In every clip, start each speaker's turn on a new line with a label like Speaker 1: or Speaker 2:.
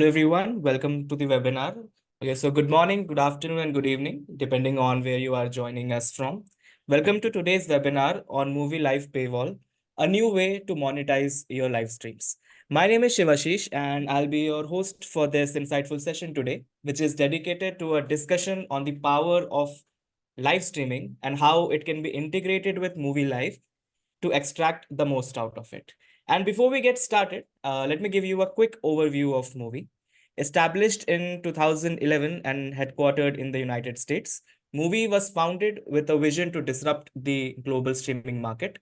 Speaker 1: everyone. Welcome to the webinar. Okay, so good morning, good afternoon, and good evening, depending on where you are joining us from. Welcome to today's webinar on Muvi Live Paywall, a new way to monetize your live streams. My name is Shivashish, and I'll be your host for this insightful session today, which is dedicated to a discussion on the power of live streaming and how it can be integrated with Muvi Live to extract the most out of it. And before we get started, let me give you a quick overview of Muvi. Established in 2011 and headquartered in the United States, Muvi was founded with a vision to disrupt the global streaming market.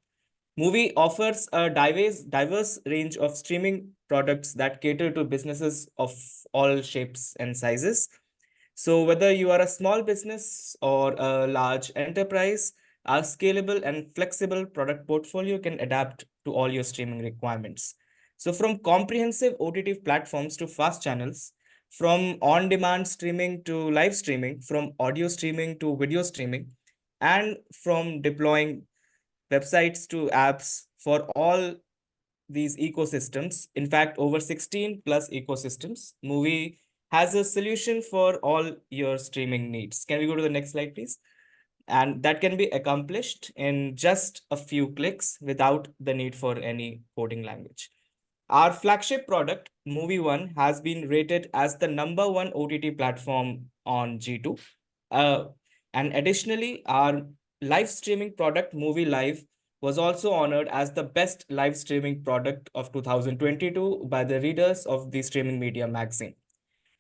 Speaker 1: Muvi offers a diverse range of streaming products that cater to businesses of all shapes and sizes. So whether you are a small business or a large enterprise, our scalable and flexible product portfolio can adapt to all your streaming requirements. So from comprehensive OTT platforms to fast channels, from on-demand streaming to live streaming, from audio streaming to video streaming, and from deploying websites to apps for all these ecosystems. In fact, over 16 plus ecosystems. Movie has a solution for all your streaming needs. Can we go to the next slide, please? And that can be accomplished in just a few clicks without the need for any coding language. Our flagship product, Movie One, has been rated as the #1 OTT platform on G2. Uh, and additionally, our live streaming product, Movie Live, was also honored as the best live streaming product of 2022 by the readers of the Streaming Media magazine.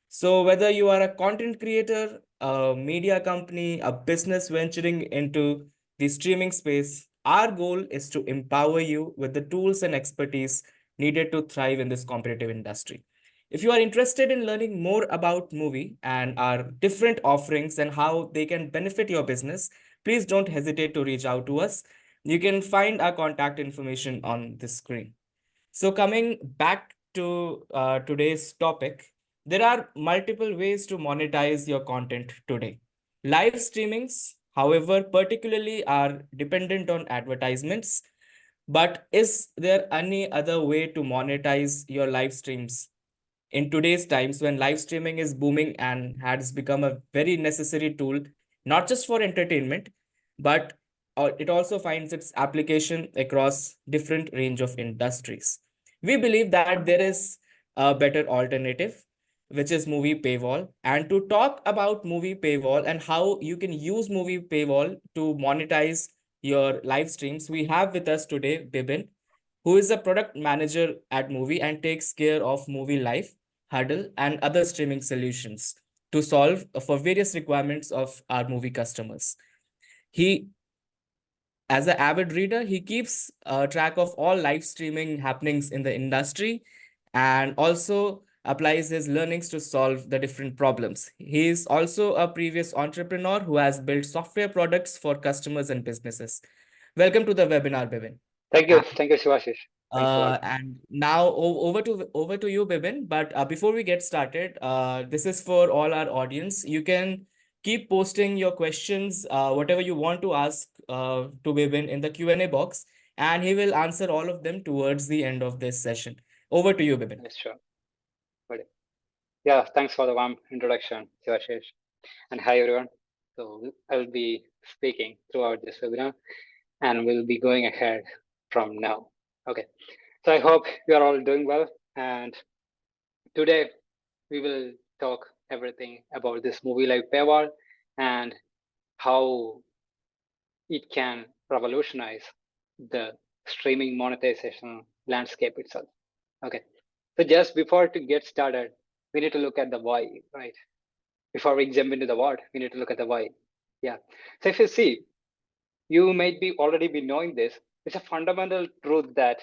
Speaker 1: So whether you are a content creator, a media company, a business venturing into the streaming space, our goal is to empower you with the tools and expertise needed to thrive in this competitive industry. If you are interested in learning more about Movie and our different offerings and how they can benefit your business, please don't hesitate to reach out to us. You can find our contact information on the screen. So coming back to today's topic, there are multiple ways to monetize your content today. Live streamings, however, particularly are dependent on advertisements. But is there any other way to monetize your live streams? In today's times when live streaming is booming and has become a very necessary tool, not just for entertainment, but it also finds its application across different range of industries. We believe that there is a better alternative, which is Movie Paywall. And to talk about Movie Paywall and how you can use Movie Paywall to monetize your live streams, we have with us today Bibin, who is a product manager at Movie and takes care of Movie Live, Huddle, and other streaming solutions to solve for various requirements of our movie customers. He, as an avid reader, he keeps track of all live streaming happenings in the industry and also applies his learnings to solve the different problems. He is also a previous entrepreneur who has built software products for customers and businesses. Welcome to the webinar, Bibin.
Speaker 2: Thank you, Shivashish. Thanks a lot.
Speaker 1: And now over to you, Bibin. But before we get started, this is for all our audience. You can keep posting your questions, whatever you want to ask to Bibin in the Q&A box, and he will answer all of them towards the end of this session. Over to you, Bibin.
Speaker 2: Yes, sure. Yeah, thanks for the warm introduction, Shivashish. And hi, everyone. So I'll be speaking throughout this webinar, and we'll be going ahead from now. Okay. So I hope you are all doing well. And today we will talk everything about this Movie Live Paywall and how it can revolutionize the streaming monetization landscape itself. Okay. So just before to get started, we need to look at the why, right? Before we jump into the what, we need to look at the why. Yeah. So if you see, you might be already be knowing this. It's a fundamental truth that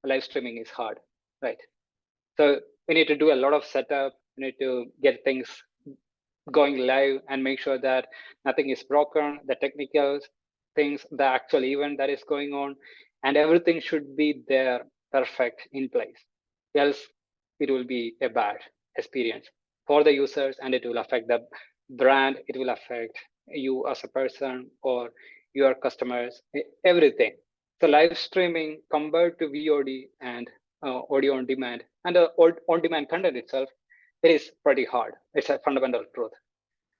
Speaker 2: live streaming is hard, right? So we need to do a lot of setup. We need to get things going live and make sure that nothing is broken, the technical things, the actual event that is going on, and everything should be there perfect in place. Else it will be a bad experience for the users, and it will affect the brand, it will affect you as a person or your customers, everything. So live streaming compared to VOD and audio on demand and on demand content itself, it is pretty hard. It's a fundamental truth.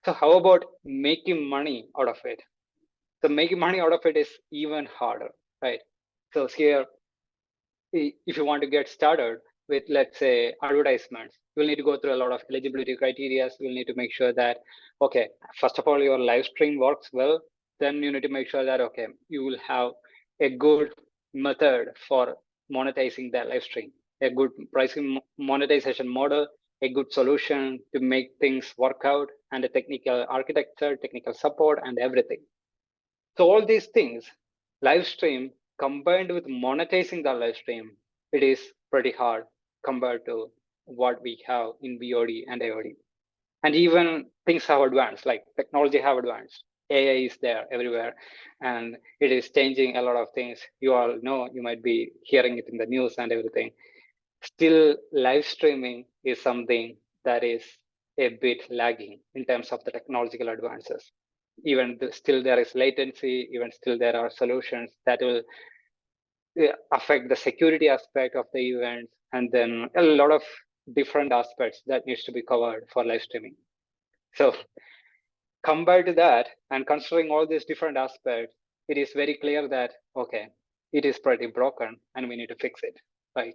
Speaker 2: So how about making money out of it? So making money out of it is even harder, right? So here, if you want to get started with, let's say, advertisements, you'll need to go through a lot of eligibility criteria. You'll need to make sure that, okay, first of all, your live stream works well. Then you need to make sure that, okay, you will have a good method for monetizing that live stream, a good pricing monetization model, a good solution to make things work out, and a technical architecture, technical support, and everything. So all these things, live stream combined with monetizing the live stream, it is pretty hard compared to what we have in VOD and AOD. And even things have advanced, like technology have advanced. AI is there everywhere, and it is changing a lot of things. You all know, you might be hearing it in the news and everything. Still, live streaming is something that is a bit lagging in terms of the technological advances. Even still there is latency, even still there are solutions that will affect the security aspect of the event, and then a lot of different aspects that needs to be covered for live streaming. So compared to that, and considering all these different aspects, it is very clear that, okay, it is pretty broken and we need to fix it, right?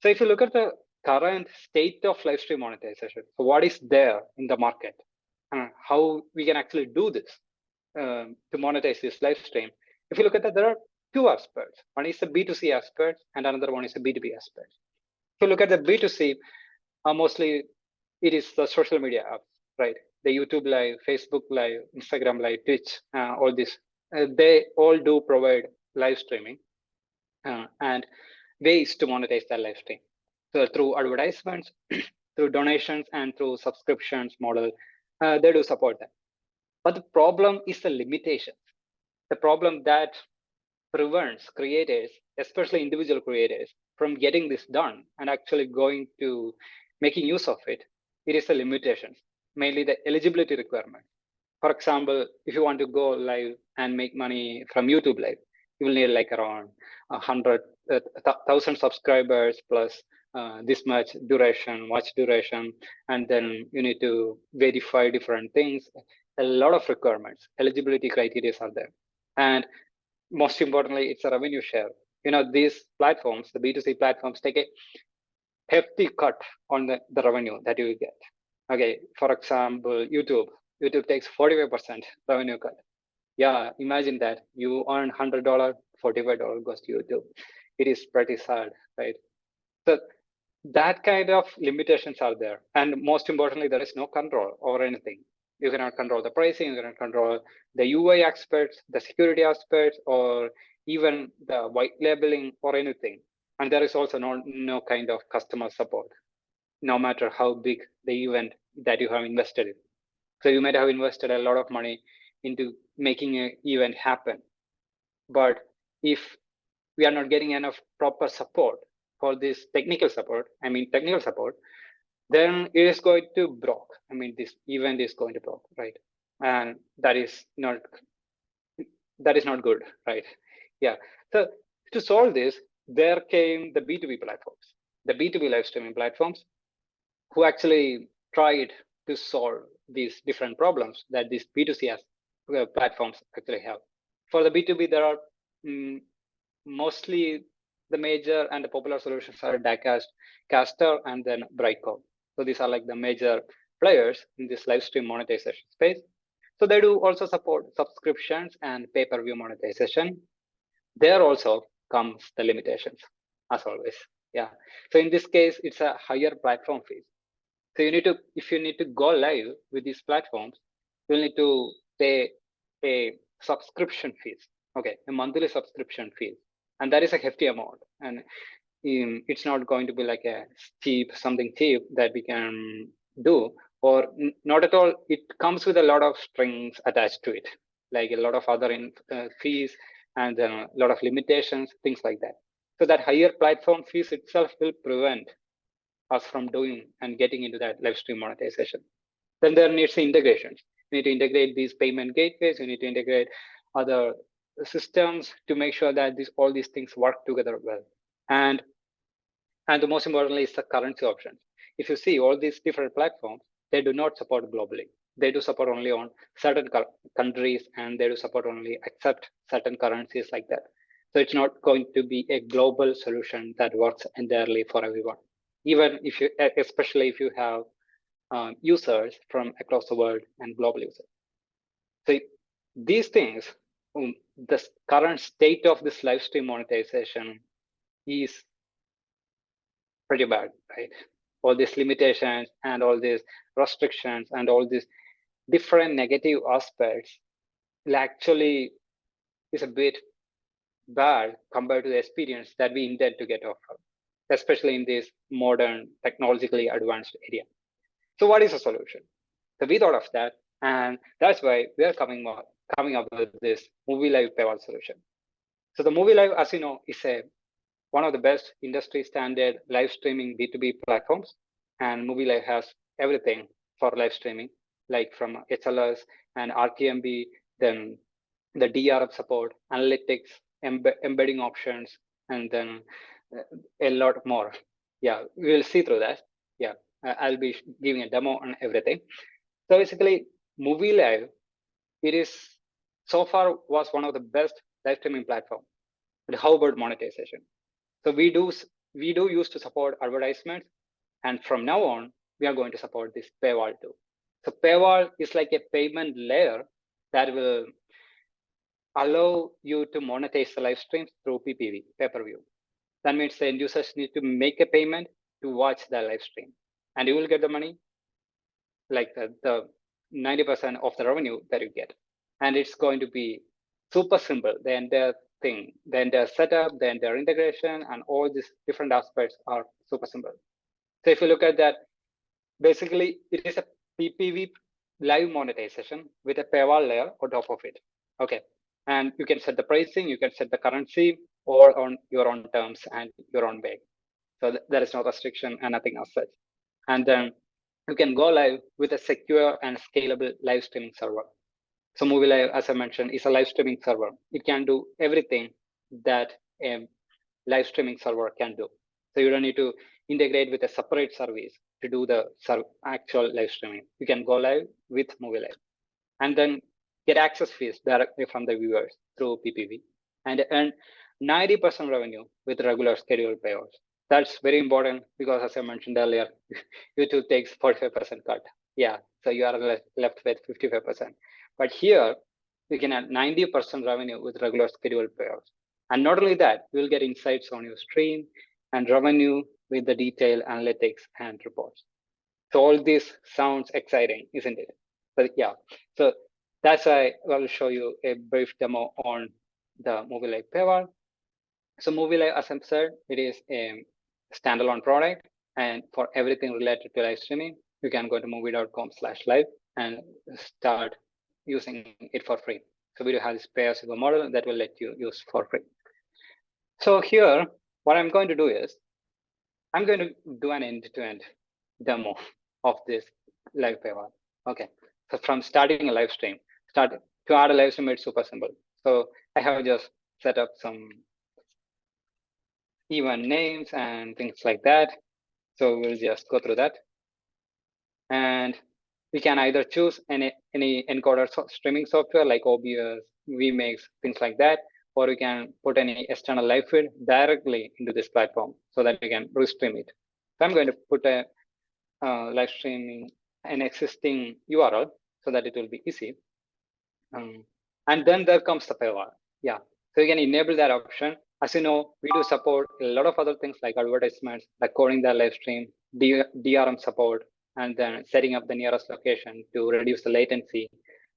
Speaker 2: So if you look at the current state of live stream monetization, so what is there in the market, and how we can actually do this to monetize this live stream. If you look at that, there are two aspects. One is the B2C aspect, and another one is the B2B aspect. If you look at the B2C, mostly it is the social media apps, right? The YouTube Live, Facebook Live, Instagram Live, Twitch, all this. They all do provide live streaming and ways to monetize their live stream. So through advertisements, through donations, and through subscriptions model, they do support that. But the problem is the limitations. The problem that prevents creators, especially individual creators, from getting this done and actually going to making use of it, it is the limitations, mainly the eligibility requirement. For example, if you want to go live and make money from YouTube Live, you will need like around 1,000 subscribers plus this much duration, watch duration, and then you need to verify different things. A lot of requirements, eligibility criteria are there, and most importantly, it's a revenue share. These platforms, the B2C platforms, take a hefty cut on the revenue that you get. Okay, for example, YouTube takes 45% revenue cut. Yeah, imagine that you earn $100, $45 goes to YouTube. It is pretty sad, right? So that kind of limitations are there. And most importantly, there is no control over anything. You cannot control the pricing, you cannot control the UI aspects, the security aspects, or even the white labeling or anything. And there is also no kind of customer support, no matter how big the event that you have invested in. So you might have invested a lot of money into making an event happen. But if we are not getting enough proper support for this technical support, then it is going to broke. This event is going to broke, right? And that is not good, right? Yeah. So to solve this, there came the B2B platforms, the B2B live streaming platforms, who actually tried to solve these different problems that these B2C platforms actually have. For the B2B, there are mostly the major and the popular solutions are Diecast, Caster, and then Brightcode. So these are like the major players in this live stream monetization space. So they do also support subscriptions and pay-per-view monetization. There also comes the limitations, as always. Yeah. So in this case, it's a higher platform fees. So if you need to go live with these platforms, you'll need to pay a subscription fees. Okay, a monthly subscription fee, and that is a hefty amount. And it's not going to be like something cheap that we can do, or not at all. It comes with a lot of strings attached to it, like a lot of other fees and a lot of limitations, things like that. So that higher platform fees itself will prevent us from doing and getting into that live stream monetization. Then there needs integrations. You need to integrate these payment gateways. You need to integrate other systems to make sure that all these things work together well. And the most importantly is the currency options. if you see all these different platforms, they do not support globally. They do support only on certain countries, and they do support only accept certain currencies like that. So it's not going to be a global solution that works entirely for everyone. Even if you, especially if you have users from across the world and global users. So these things, the current state of this live stream monetization is pretty bad, right? All these limitations and all these restrictions and all these different negative aspects will actually is a bit bad compared to the experience that we intend to get offered, especially in this modern technologically advanced area. So what is the solution? So we thought of that, and that's why we are coming up with this Muvi Live Paywall solution. So the Muvi Live, as you know, is one of the best industry standard live streaming B2B platforms, and Muvi Live has everything for live streaming, like from HLS and RTMB, then the DRM support, analytics, embedding options, and then a lot more. Yeah, we will see through that. Yeah, I'll be giving a demo on everything. So basically, Muvi Live, it is so far was one of the best live streaming platform. But how about monetization? So we do used to support advertisements, and from now on, we are going to support this paywall too. So paywall is like a payment layer that will allow you to monetize the live streams through PPV, pay-per-view. That means the end users need to make a payment to watch the live stream, and you will get the money, like the 90% of the revenue that you get. And it's going to be super simple. The entire thing, the entire setup, the entire integration, and all these different aspects are super simple. So if you look at that, basically it is a PPV live monetization with a paywall layer on top of it. Okay. And you can set the pricing, you can set the currency, or on your own terms and your own way. So there is no restriction and nothing as such. And then you can go live with a secure and scalable live streaming server. So Muvi Live, as I mentioned, is a live streaming server. It can do everything that a live streaming server can do. So you don't need to integrate with a separate service to do the actual live streaming. You can go live with Muvi Live and then get access fees directly from the viewers through PPV and earn 90% revenue with regular scheduled payouts. That's very important because, as I mentioned earlier, YouTube takes 45% cut. Yeah, so you are left with 55%. But here, you can add 90% revenue with regular scheduled payouts. And not only that, you will get insights on your stream and revenue with the detailed analytics and reports. So all this sounds exciting, isn't it? But yeah, so that's why I will show you a brief demo on the Muvi Live Paywall. So Muvi Live, as I said, it is a standalone product, and for everything related to live streaming, you can go to movie.com/live and start using it for free. So we do have this pay-as-you-go model that will let you use for free. So here, what I'm going to do is, I'm going to do an end-to-end demo of this live paywall. Okay, so from starting a live stream, to add a live stream, it's super simple. So I have just set up some event names and things like that. So we'll just go through that. And we can either choose any encoder streaming software like OBS, vMix, things like that, or we can put any external live feed directly into this platform so that we can restream it. So I'm going to put a live streaming an existing URL so that it will be easy. And then there comes the paywall. Yeah, so you can enable that option. As you know, we do support a lot of other things like advertisements, like coding the live stream, DRM support, and then setting up the nearest location to reduce the latency,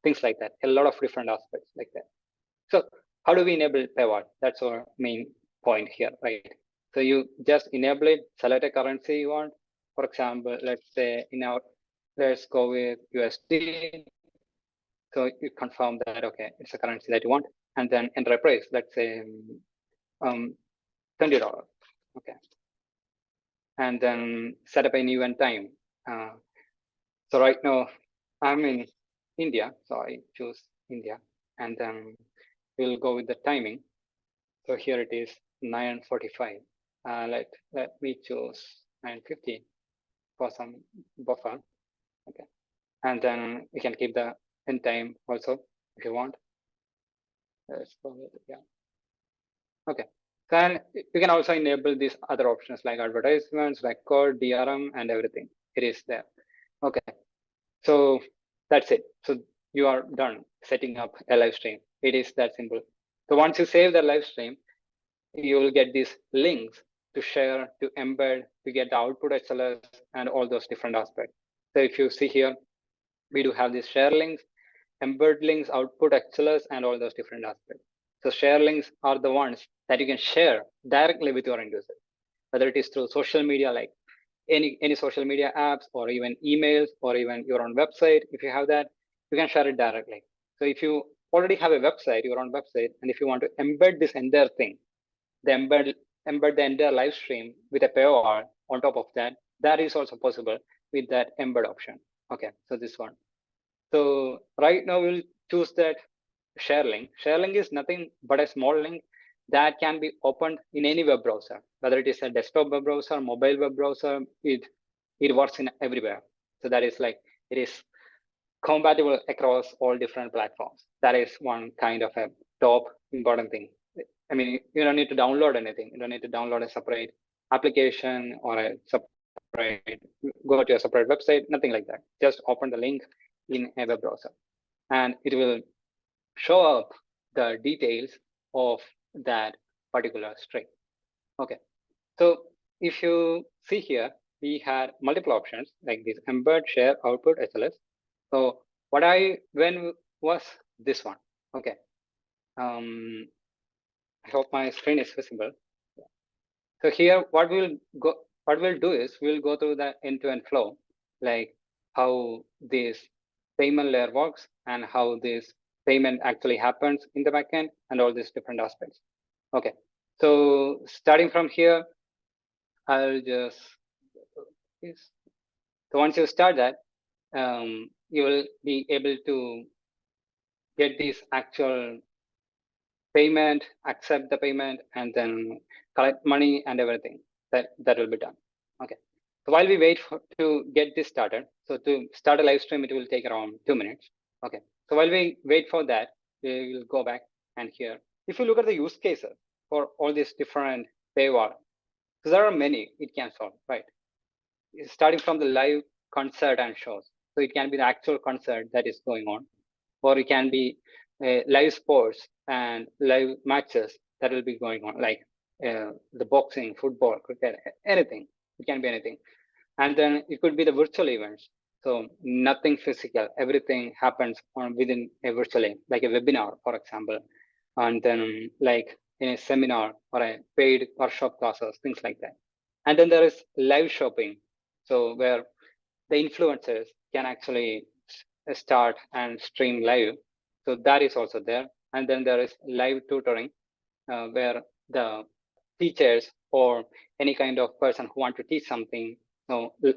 Speaker 2: things like that. A lot of different aspects like that. So how do we enable paywall? That's our main point here, right? So you just enable it, select a currency you want. For example, let's say let's go with USD. So you confirm that, okay, it's a currency that you want, and then enter a price, let's say $20. Okay. And then set up an event time. So right now I'm in India, so I choose India, and then we'll go with the timing. So here it is 9:45. Let me choose 9:50. for some buffer. Okay, and then you can keep the end time also if you want. Yeah. Okay. Then you can also enable these other options like advertisements, record, DRM, and everything. It is there. Okay. So that's it. So you are done setting up a live stream. It is that simple. So once you save the live stream, you will get these links to share, to embed, to get the output XLS, and all those different aspects. So if you see here, we do have these share links, embed links, output XLS, and all those different aspects. So share links are the ones that you can share directly with your end users, whether it is through social media, like any social media apps, or even emails, or even your own website. If you have that, you can share it directly. So if you already have a website, your own website, and if you want to embed this entire thing, the embed the entire live stream with a paywall on top of that, that is also possible with that embed option. Okay, so this one. So right now we'll choose that share link. Share link is nothing but a small link that can be opened in any web browser, whether it is a desktop web browser, mobile web browser, it works in everywhere. So that is like, it is compatible across all different platforms. That is one kind of a top important thing. I mean, you don't need to download anything. You don't need to download a separate application or a separate, go to a separate website, nothing like that. Just open the link in a web browser, and it will show up the details of that particular string. Okay, so if you see here, we had multiple options like this: embed, share, output, SLS. So what I went was this one. Okay, I hope my screen is visible. So here, what we'll do is we'll go through the end-to-end flow, like how this payment layer works and how this payment actually happens in the backend and all these different aspects. Okay, so starting from here, I'll just so once you start that, you will be able to get this actual payment, accept the payment, and then collect money and everything. That will be done. Okay. So while we wait to get this started, so to start a live stream, it will take around 2 minutes. Okay. So while we wait for that, we will go back and here. If you look at the use cases for all these different paywall, so there are many it can solve, right? Starting from the live concert and shows. So it can be the actual concert that is going on, or it can be live sports and live matches that will be going on, like the boxing, football, cricket, anything. It can be anything. And then it could be the virtual events. So nothing physical, everything happens on within a virtual event, like a webinar, for example. And then like in a seminar or a paid workshop classes, things like that. And then there is live shopping. So where the influencers can actually start and stream live. So that is also there. And then there is live tutoring, where the teachers or any kind of person who want to teach something,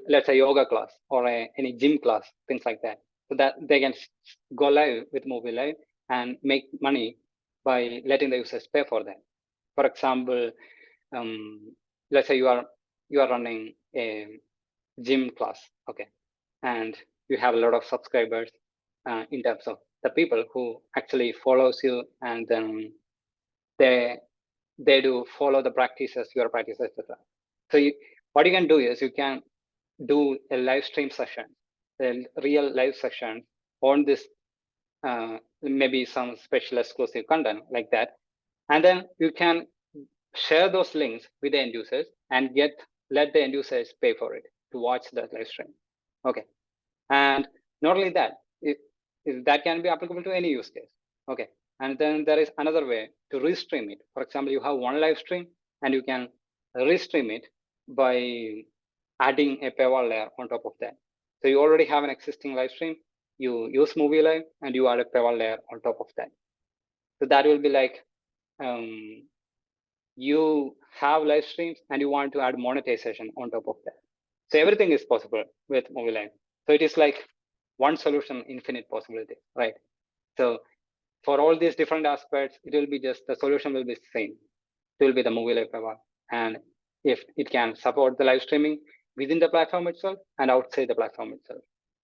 Speaker 2: let's say yoga class or any gym class, things like that. So that they can go live with Muvi Live and make money by letting the users pay for that. For example, let's say you are running a gym class, okay, and you have a lot of subscribers in terms of the people who actually follows you, and then they do follow the practices, your practices, etc. So what you can do is you can do a live stream session, a real live session on this, maybe some special exclusive content like that, and then you can share those links with the end users and let the end users pay for it to watch that live stream. Okay, and not only that, that can be applicable to any use case. Okay, and then there is another way to restream it. For example, you have one live stream and you can restream it by adding a paywall layer on top of that. So you already have an existing live stream, you use Muvi Live and you add a paywall layer on top of that. So that will be like, you have live streams and you want to add monetization on top of that. So everything is possible with Muvi Live. So it is like one solution, infinite possibility, right? So for all these different aspects, it will be just the solution will be the same. It will be the Muvi Live Paywall. And if it can support the live streaming, within the platform itself and outside the platform itself.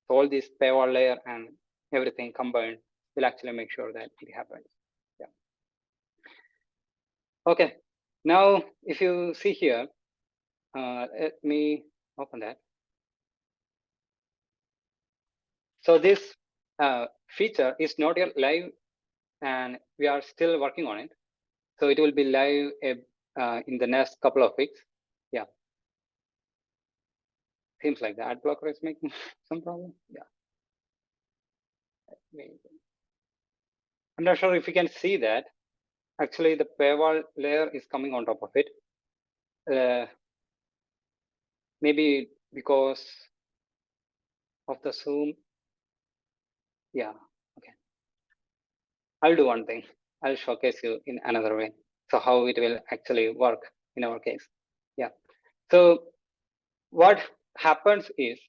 Speaker 2: So all this paywall layer and everything combined will actually make sure that it happens. Yeah. Okay. Now, if you see here, let me open that. So this feature is not yet live, and we are still working on it. So it will be live in the next couple of weeks. Yeah. Seems like the ad blocker is making some problem. Yeah. I'm not sure if you can see that. Actually, the paywall layer is coming on top of it. Maybe because of the Zoom. Yeah. Okay. I'll do one thing. I'll showcase you in another way. So how it will actually work in our case. Yeah. So what happens is,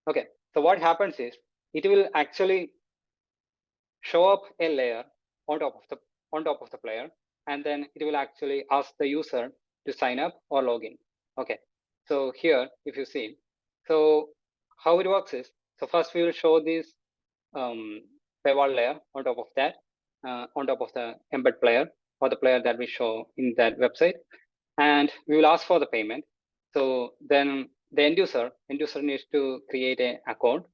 Speaker 2: okay. So what happens is it will actually show up a layer on top of the player, and then it will actually ask the user to sign up or log in. Okay. So here, if you see, so how it works is, so first we will show this paywall layer on top of that, on top of the embed player or the player that we show in that website, and we will ask for the payment. So then the end user needs to create an account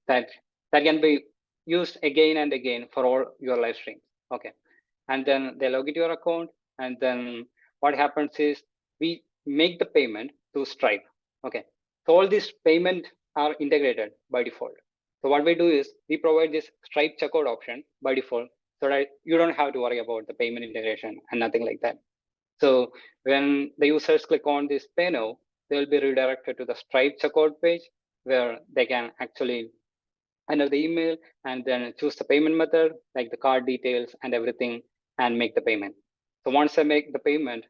Speaker 2: that can be used again and again for all your live streams. Okay, and then they log into your account, and then what happens is we make the payment to Stripe. Okay, so all these payment are integrated by default. So what we do is we provide this Stripe checkout option by default, so that you don't have to worry about the payment integration and nothing like that. So when the users click on this pay now, they will be redirected to the Stripe checkout page where they can actually enter the email and then choose the payment method, like the card details and everything, and make the payment. So once I make the payment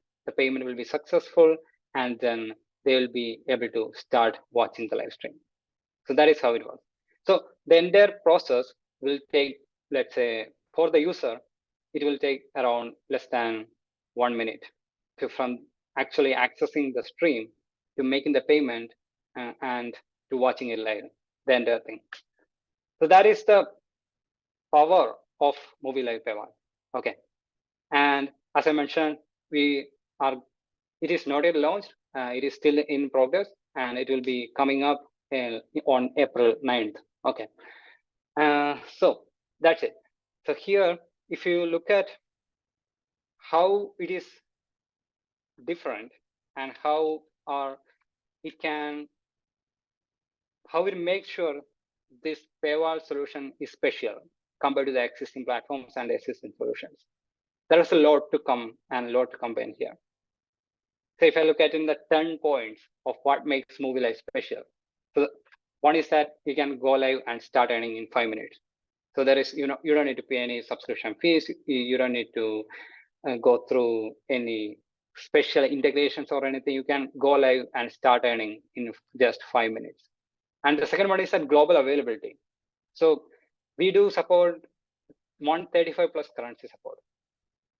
Speaker 2: will be successful, and then they will be able to start watching the live stream. So that is how it works. So the entire process will take, let's say, for the user, it will take around less than 1 minute from actually accessing the stream to making the payment and to watching it live, the entire thing. So that is the power of Muvi Live Paywall. Okay. And as I mentioned, it is not yet launched. It is still in progress, and it will be coming up on April 9th. Okay. So that's it. So here, if you look at how it is different and how it makes sure this paywall solution is special compared to the existing platforms and existing solutions. There is a lot to come and a lot to combine here. So if I look at in the 10 points of what makes Muvi Live special, so one is that you can go live and start earning in 5 minutes. So there is, you don't need to pay any subscription fees. You don't need to go through any special integrations or anything. You can go live and start earning in just 5 minutes. And the second one is that global availability. So we do support 135 plus currency support.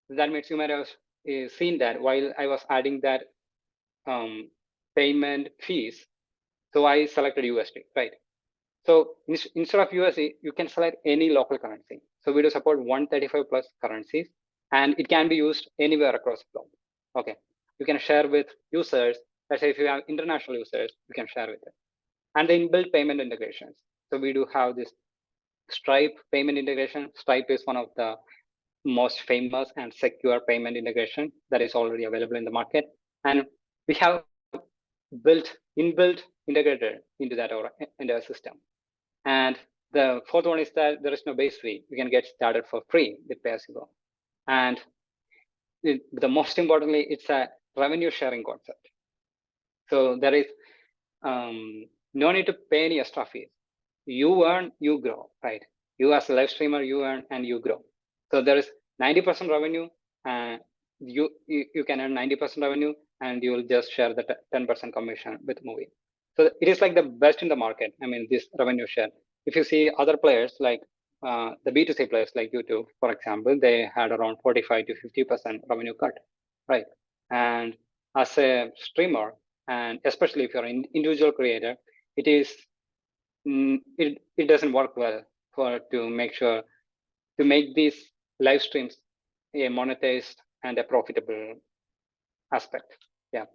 Speaker 2: That means you might have seen that while I was adding that payment fees, so I selected USD, right? So instead of USD, you can select any local currency. So we do support 135 plus currencies, and it can be used anywhere across the globe. Okay, you can share with users. Let's say if you have international users, you can share with them. And the inbuilt payment integrations. So we do have this Stripe payment integration. Stripe is one of the most famous and secure payment integration that is already available in the market. And we have inbuilt integrated into that entire system. And the fourth one is that there is no base fee. You can get started for free with pay-as-you-go. And the most importantly, it's a revenue sharing concept. So there is no need to pay any extra fees. You earn, you grow, right? You as a live streamer, you earn and you grow. So there is 90% revenue, and you can earn 90% revenue, and you will just share the 10% commission with Muvi. So it is like the best in the market. I mean, this revenue share. If you see other players like the B2C players like YouTube, for example, they had around 45 to 50% revenue cut, right? And as a streamer, and especially if you're an individual creator, it doesn't work well to make these live streams a monetized and a profitable aspect. Yeah.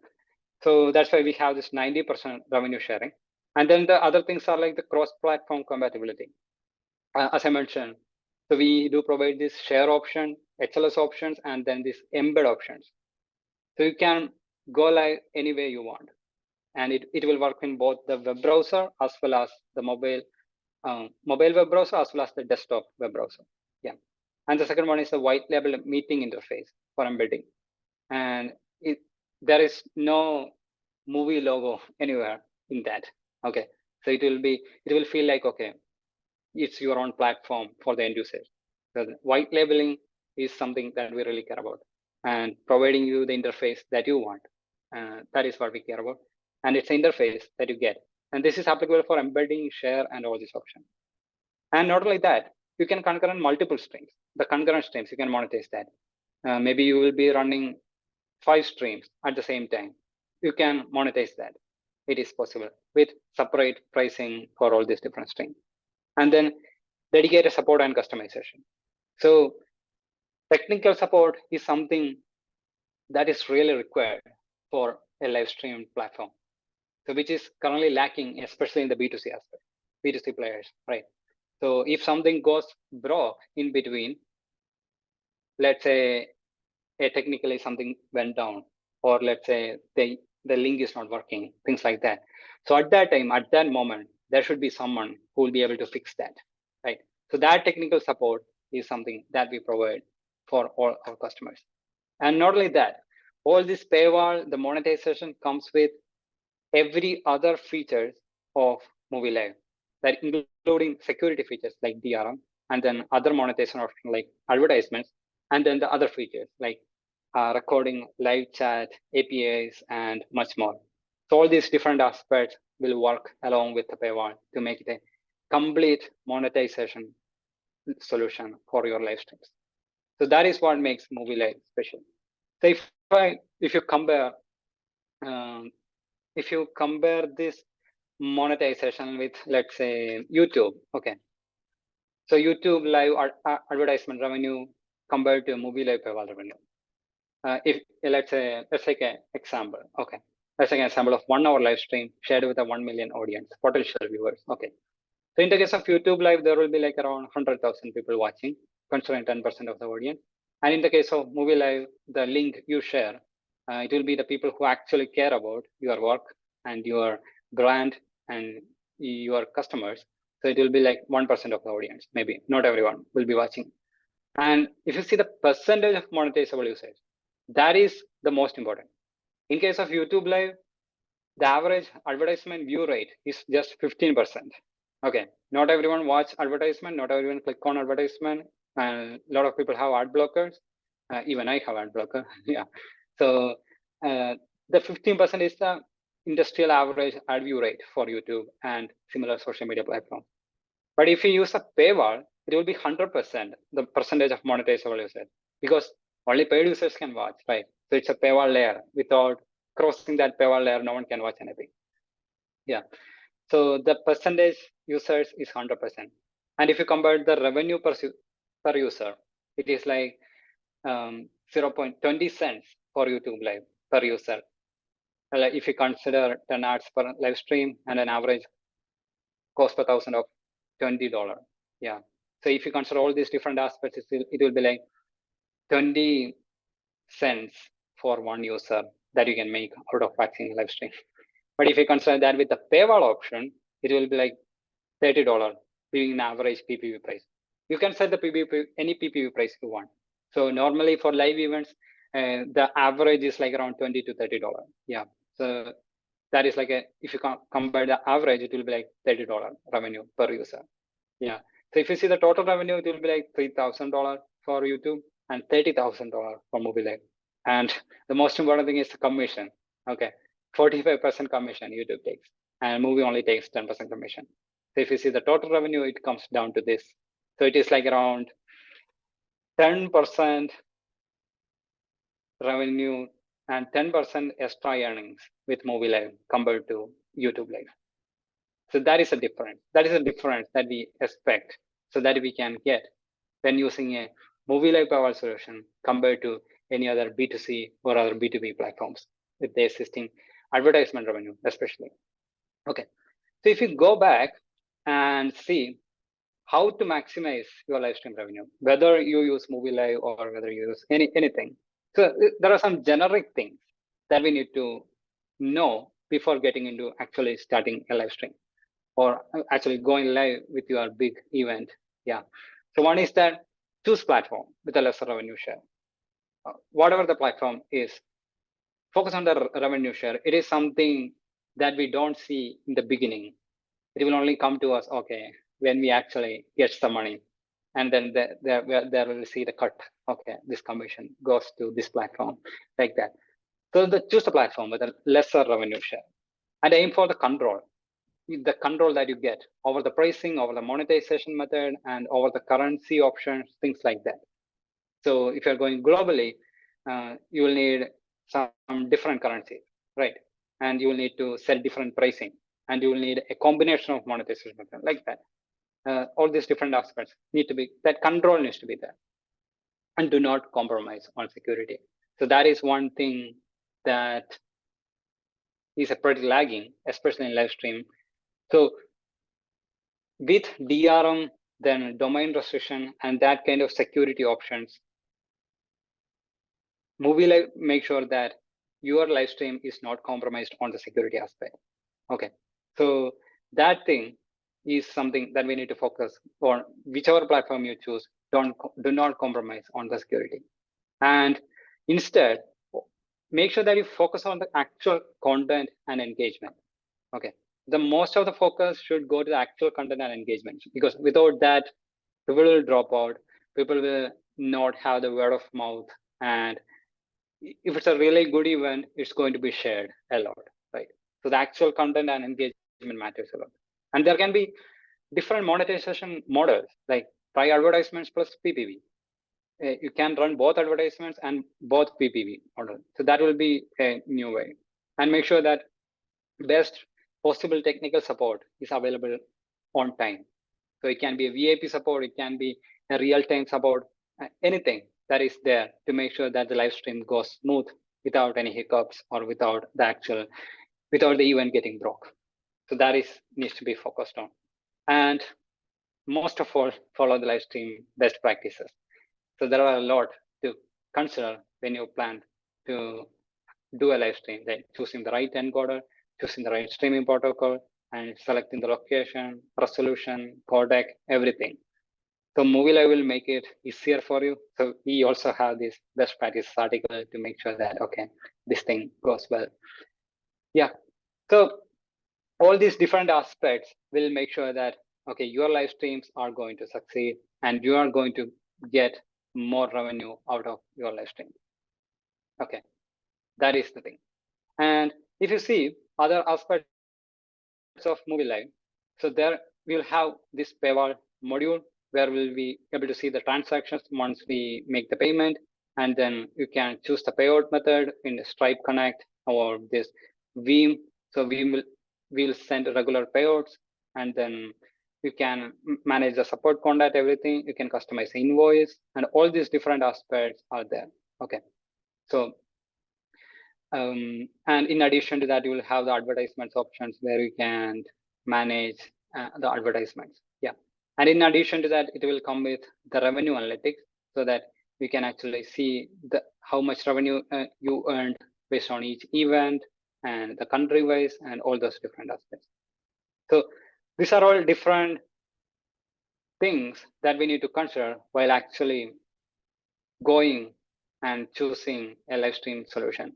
Speaker 2: So that's why we have this 90% revenue sharing. And then the other things are like the cross-platform compatibility. As I mentioned, so we do provide this share option, HLS options, and then this embed options. So you can go live any way you want. And it will work in both the web browser as well as the mobile web browser as well as the desktop web browser. Yeah. And the second one is the white label meeting interface for embedding. And there is no movie logo anywhere in that. Okay. So it will feel like, okay, it's your own platform for the end users. So the white labeling is something that we really care about, and providing you the interface that you want. That is what we care about. And it's an interface that you get. And this is applicable for embedding, share, and all these options. And not only that, you can concurrent multiple streams. The concurrent streams, you can monetize that. Maybe you will be running 5 streams at the same time. You can monetize that. It is possible with separate pricing for all these different streams. And then dedicated support and customization. So technical support is something that is really required for a live stream platform. So which is currently lacking, especially in the B2C aspect, B2C players, right? So if something goes broke in between, let's say technically something went down, or let's say the link is not working, things like that. So at that time, at that moment, there should be someone who will be able to fix that, right? So that technical support is something that we provide for all our customers. And not only that, all this paywall, the monetization comes with every other features of Muvi Live, that including security features like DRM, and then other monetization options like advertisements, and then the other features like recording, live chat, APIs, and much more. So all these different aspects will work along with the paywall to make it a complete monetization solution for your live streams. So that is what makes Muvi Live special. So if you compare this monetization with, let's say, YouTube, okay. So YouTube live advertisement revenue compared to Muvi Live paywall revenue. If let's take an example, okay. Let's take an example of 1 hour live stream shared with a 1 million audience, potential viewers, okay. So in the case of YouTube live, there will be like around 100,000 people watching, considering 10% of the audience. And in the case of Muvi Live, the link you share, it will be the people who actually care about your work and your brand and your customers. So it will be like 1% of the audience, maybe not everyone will be watching. And if you see the percentage of monetizable usage, that is the most important. In case of YouTube Live, the average advertisement view rate is just 15%. Okay, not everyone watch advertisement, not everyone click on advertisement, and a lot of people have ad blockers. Even I have ad blocker. Yeah. So the 15% is the industrial average ad view rate for YouTube and similar social media platforms. But if you use a paywall, it will be 100%, the percentage of monetizable users, because only paid users can watch, right? So it's a paywall layer. Without crossing that paywall layer, no one can watch anything. Yeah. So the percentage users is 100%. And if you compare the revenue per user, it is like 0.20 cents for YouTube Live per user. If you consider 10 ads per live stream and an average cost per thousand of $20. Yeah. So if you consider all these different aspects, it will be like 20 cents for one user that you can make out of watching live stream. But if you consider that with the paywall option, it will be like $30, being an average PPV price. You can set the PPV, any PPV price you want. So normally for live events, the average is like around $20 to $30. Yeah. So that is like if you compare the average, it will be like $30 revenue per user. Yeah. So if you see the total revenue, it will be like $3,000 for YouTube and $30,000 for Muvi Live. And the most important thing is the commission. Okay. 45% commission YouTube takes, and Movie only takes 10% commission. So if you see the total revenue, it comes down to this. So it is like around 10% revenue and 10% extra earnings with Muvi Live compared to YouTube Live. So that is a difference. That is a difference that we expect, so that we can get when using a Muvi Live Paywall solution compared to any other B2C or other B2B platforms with the existing advertisement revenue, especially. Okay, so if you go back and see how to maximize your live stream revenue, whether you use Muvi Live or whether you use anything. So there are some generic things that we need to know before getting into actually starting a live stream or actually going live with your big event. Yeah. So one is that choose platform with a lesser revenue share. Whatever the platform is, focus on the revenue share. It is something that we don't see in the beginning. It will only come to us, okay, when we actually get the money. And then there will see the cut. Okay, this commission goes to this platform, like that. So choose the platform with a lesser revenue share and aim for the control that you get over the pricing, over the monetization method, and over the currency options, things like that. So if you're going globally, you will need some different currencies, right? And you will need to set different pricing, and you will need a combination of monetization method, like that. All these different aspects need to be, that control needs to be there. And do not compromise on security. So that is one thing that is a pretty lagging, especially in live stream. So with DRM, then domain restriction, and that kind of security options, Muvi Live make sure that your live stream is not compromised on the security aspect. Okay, so that thing is something that we need to focus on. Whichever platform you choose, do not compromise on the security, and instead make sure that you focus on the actual content and engagement. Okay, the most of the focus should go to the actual content and engagement, because without that, people will drop out. People will not have the word of mouth, and if it's a really good event, it's going to be shared a lot, right? So the actual content and engagement matters a lot. And there can be different monetization models, like try advertisements plus PPV. You can run both advertisements and both PPV model. So that will be a new way. And make sure that best possible technical support is available on time. So it can be a VIP support, it can be a real-time support, anything that is there to make sure that the live stream goes smooth without any hiccups or without the event getting broke. So that is needs to be focused on. And most of all, follow the live stream best practices. So there are a lot to consider when you plan to do a live stream, like choosing the right encoder, choosing the right streaming protocol, and selecting the location, resolution, codec, everything. So Muvi Live will make it easier for you. So we also have this best practice article to make sure that, okay, this thing goes well. Yeah. So all these different aspects will make sure that, okay, your live streams are going to succeed and you are going to get more revenue out of your live stream. Okay, that is the thing. And if you see other aspects of Muvi Live, so there we'll have this paywall module where we'll be able to see the transactions once we make the payment, and then you can choose the payout method in Stripe Connect or this Veeam. So we'll send regular payouts, and then you can manage the support contact, everything. You can customize the invoice, and all these different aspects are there. Okay, so and in addition to that, you will have the advertisements options where you can manage the advertisements. Yeah. And in addition to that, it will come with the revenue analytics so that we can actually see how much revenue you earned based on each event and the country wise and all those different aspects. So these are all different things that we need to consider while actually going and choosing a live stream solution,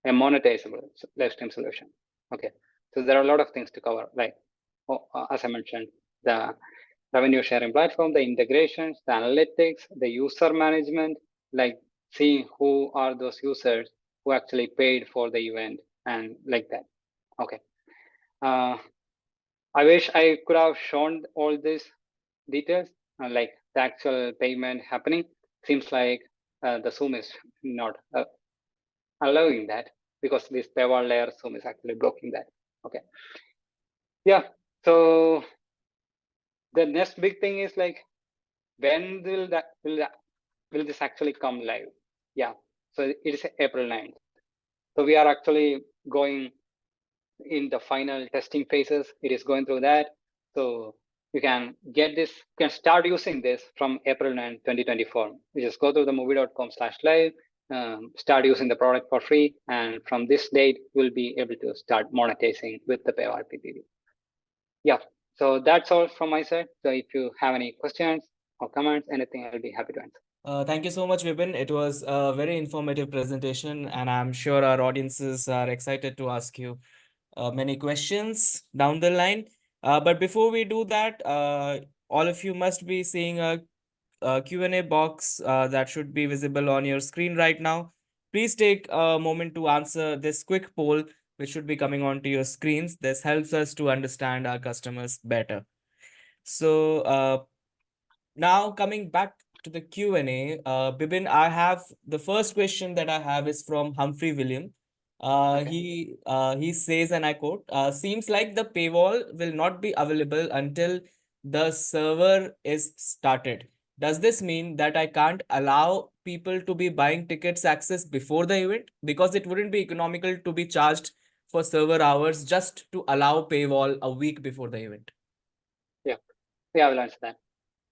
Speaker 2: a monetizable live stream solution. Okay, so there are a lot of things to cover, like as I mentioned, the revenue sharing platform, the integrations, the analytics, the user management, like seeing who are those users who actually paid for the event and like that. Okay, I wish I could have shown all these details, like the actual payment happening. Seems like the Zoom is not allowing that because this paywall layer Zoom is actually blocking that. Okay. Yeah. So the next big thing is like, when will this actually come live? Yeah. So it is April 9th. So we are actually going in the final testing phases. It is going through that. So you can get this, you can start using this from April 9, 2024. You just go to the movie.com/live, start using the product for free. And from this date, you'll be able to start monetizing with the paywall PPV. Yeah. So that's all from my side. So if you have any questions or comments, anything, I'll be happy to answer.
Speaker 1: Thank you so much, Vipin. It was a very informative presentation, and I'm sure our audiences are excited to ask you many questions down the line. But before we do that, all of you must be seeing a Q&A box that should be visible on your screen right now. Please take a moment to answer this quick poll, which should be coming onto your screens. This helps us to understand our customers better. So, now coming back to the Q&A, Bibin, I have the first question that I have is from Humphrey William.
Speaker 2: Okay.
Speaker 1: He says, and I quote, seems like the paywall will not be available until the server is started. Does this mean that I can't allow people to be buying tickets access before the event? Because it wouldn't be economical to be charged for server hours just to allow paywall a week before the event.
Speaker 2: Yeah. Yeah, I will answer that.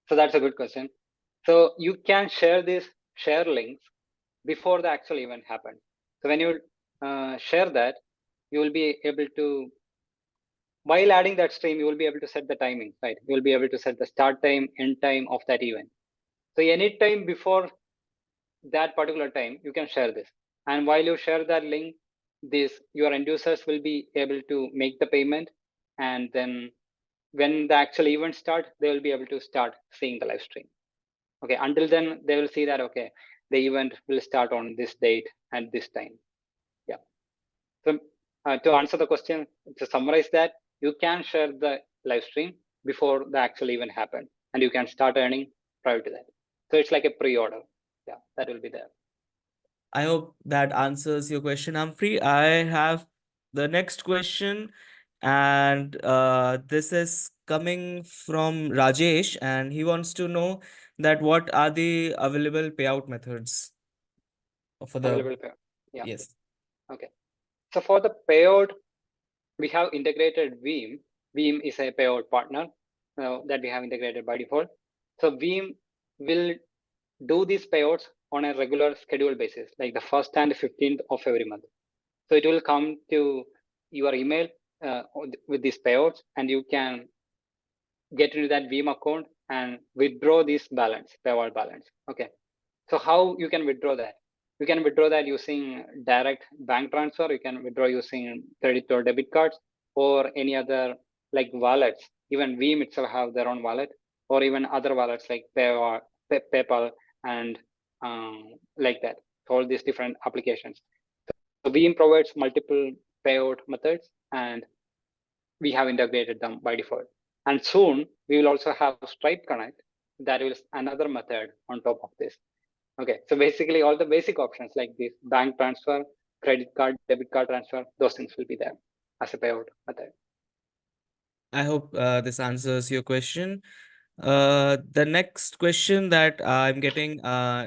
Speaker 2: So that's a good question. So you can share links before the actual event happens. So when you share that, you will be able to, while adding that stream, you will be able to set the timing, right? You will be able to set the start time, end time of that event. So any time before that particular time, you can share this. And while you share that link, your end users will be able to make the payment. And then when the actual event start, they will be able to start seeing the live stream. Okay, until then, they will see that, okay, the event will start on this date and this time. Yeah. So to answer the question, to summarize that, you can share the live stream before the actual event happens, and you can start earning prior to that. So it's like a pre-order. Yeah, that will be there.
Speaker 1: I hope that answers your question, Humphrey. I have the next question, and this is coming from Rajesh, and he wants to know that what are the available payout methods for the
Speaker 2: Available payout. Yeah.
Speaker 1: yes.
Speaker 2: Okay. So for the payout, we have integrated Veeam. Veeam is a payout partner that we have integrated by default. So Veeam will do these payouts on a regular schedule basis, like the 1st and 15th of every month. So it will come to your email with these payouts, and you can get into that Veeam account and withdraw this balance, payout balance. Okay. So how you can withdraw that? You can withdraw that using direct bank transfer. You can withdraw using credit or debit cards or any other like wallets. Even Veeam itself have their own wallet, or even other wallets like PayPal and like that. So all these different applications. So Veeam provides multiple payout methods, and we have integrated them by default. And soon we will also have Stripe Connect. That is another method on top of this. Okay, so basically all the basic options like this bank transfer, credit card, debit card transfer, those things will be there as a payout method.
Speaker 1: I hope this answers your question. The next question that I'm getting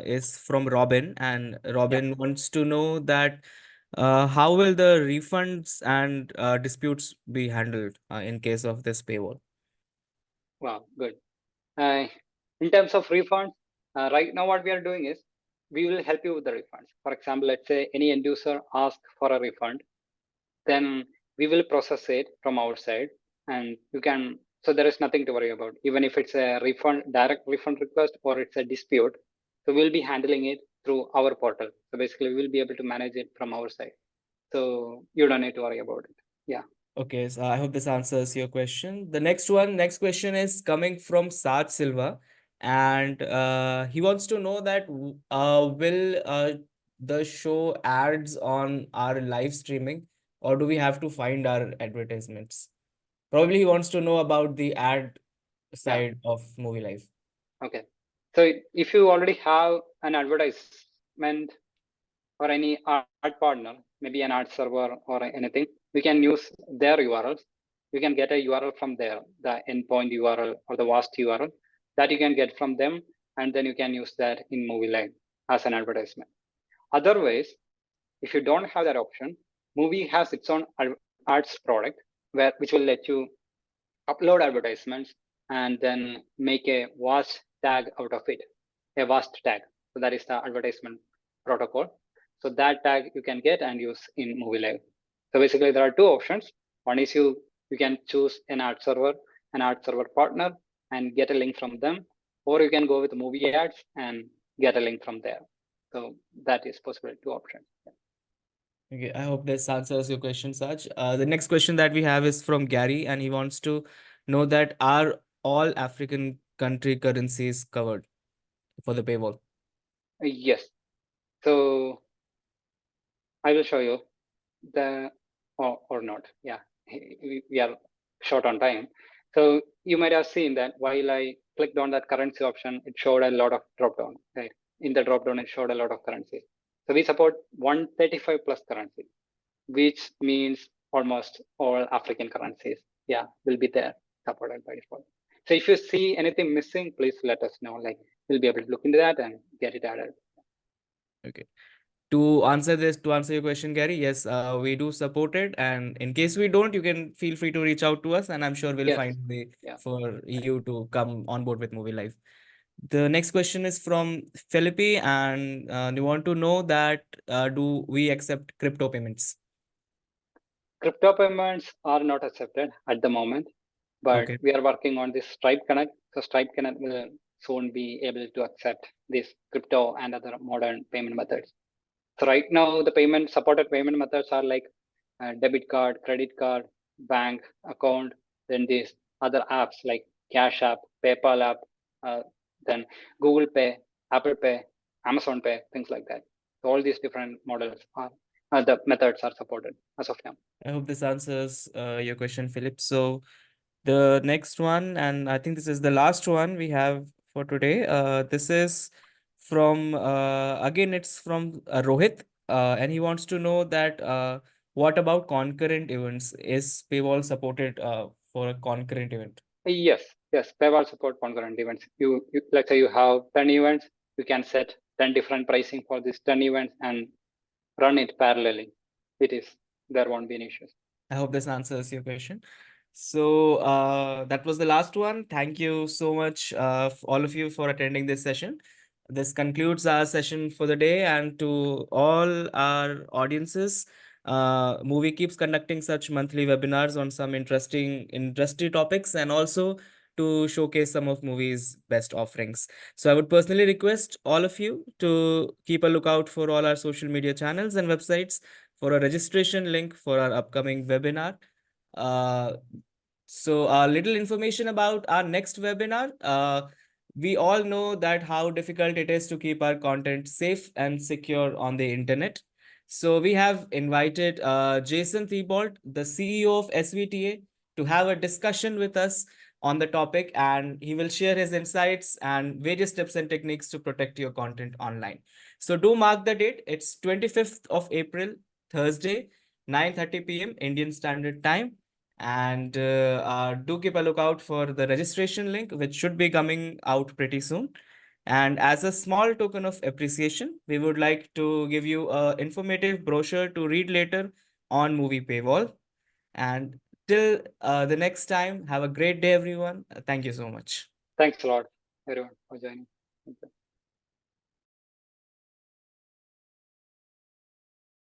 Speaker 1: is from Robin, and
Speaker 2: Yeah,
Speaker 1: Robin wants to know that how will the refunds and disputes be handled in case of this paywall?
Speaker 2: wow, good. Uh, in terms of refunds, right now what we are doing is we will help you with the refunds. For example, let's say any end user asks for a refund, then we will process it from our side, and you can, so there is nothing to worry about, even if it's a refund, direct refund request, or it's a dispute. So we'll be handling it through our portal. So basically we'll be able to manage it from our side, so you don't need to worry about it. Yeah.
Speaker 1: Okay, so I hope this answers your question. The next question is coming from Saj Silva, and he wants to know that will the show ads on our live streaming, or do we have to find our advertisements? Probably he wants to know about the ad
Speaker 2: Yeah.
Speaker 1: side of Movie Live.
Speaker 2: Okay. So if you already have an advertisement, or any art partner, maybe an art server or anything, we can use their URLs. You can get a URL from there, the endpoint URL or the vast URL that you can get from them, and then you can use that in Muvi Live as an advertisement. Otherwise, if you don't have that option, Muvi has its own ads product which will let you upload advertisements and then make a vast tag out of it, a vast tag. So that is the advertisement protocol. So that tag you can get and use in Muvi Live. So basically there are two options. One is you can choose an ad server partner and get a link from them, or you can go with Movie Ads and get a link from there. So that is possible, two options.
Speaker 1: Okay, I hope this answers your question, Saj. The next question that we have is from Gary, and he wants to know that are all African country currencies covered for the paywall?
Speaker 2: Yes. So I will show you the or not. Yeah, we are short on time. So you might have seen that while I clicked on that currency option, it showed a lot of drop down. Right? In the drop down, it showed a lot of currencies. So we support 135 plus currency, which means almost all African currencies. Yeah, will be there supported by default. So if you see anything missing, please let us know. Like we'll be able to look into that and get it added.
Speaker 1: Okay. To answer your question, Gary, yes, we do support it. And in case we don't, you can feel free to reach out to us, and I'm sure we'll
Speaker 2: Yes.
Speaker 1: find a way
Speaker 2: Yeah.
Speaker 1: for you to come on board with Movie Live. The next question is from Philippi, and they want to know that do we accept crypto payments?
Speaker 2: Crypto payments are not accepted at the moment, but
Speaker 1: Okay.
Speaker 2: we are working on this Stripe Connect. So Stripe Connect will soon be able to accept this crypto and other modern payment methods. So right now, the supported payment methods are like debit card, credit card, bank account, then these other apps like Cash App, PayPal app, then Google Pay, Apple Pay, Amazon Pay, things like that. So all these different models are the methods are supported as of now.
Speaker 1: I hope this answers your question, Philip. So the next one, and I think this is the last one we have for today. This is from again, it's from Rohit, and he wants to know that what about concurrent events? Is paywall supported for a concurrent event?
Speaker 2: Yes, yes, PayPal support concurrent events. Let's say you have 10 events, you can set 10 different pricing for these 10 events and run it parallelly. There won't be any issues.
Speaker 1: I hope this answers your question. So that was the last one. Thank you so much, all of you, for attending this session. This concludes our session for the day, and to all our audiences, Movie keeps conducting such monthly webinars on some interesting industry topics, and also to showcase some of Movie's best offerings. So I would personally request all of you to keep a lookout for all our social media channels and websites for a registration link for our upcoming webinar. Uh, so a little information about our next webinar. We all know that how difficult it is to keep our content safe and secure on the internet. So we have invited Jason Thibault, the CEO of SVTA, to have a discussion with us on the topic, and he will share his insights and various tips and techniques to protect your content online. So do mark the date. It's 25th of April, Thursday, 9:30 p.m. Indian Standard Time. And do keep a lookout for the registration link, which should be coming out pretty soon. And as a small token of appreciation, we would like to give you a informative brochure to read later on Movie Paywall. And till the next time, have a great day, everyone. Thank you so much.
Speaker 2: Thanks a lot, everyone, for joining. Thank you.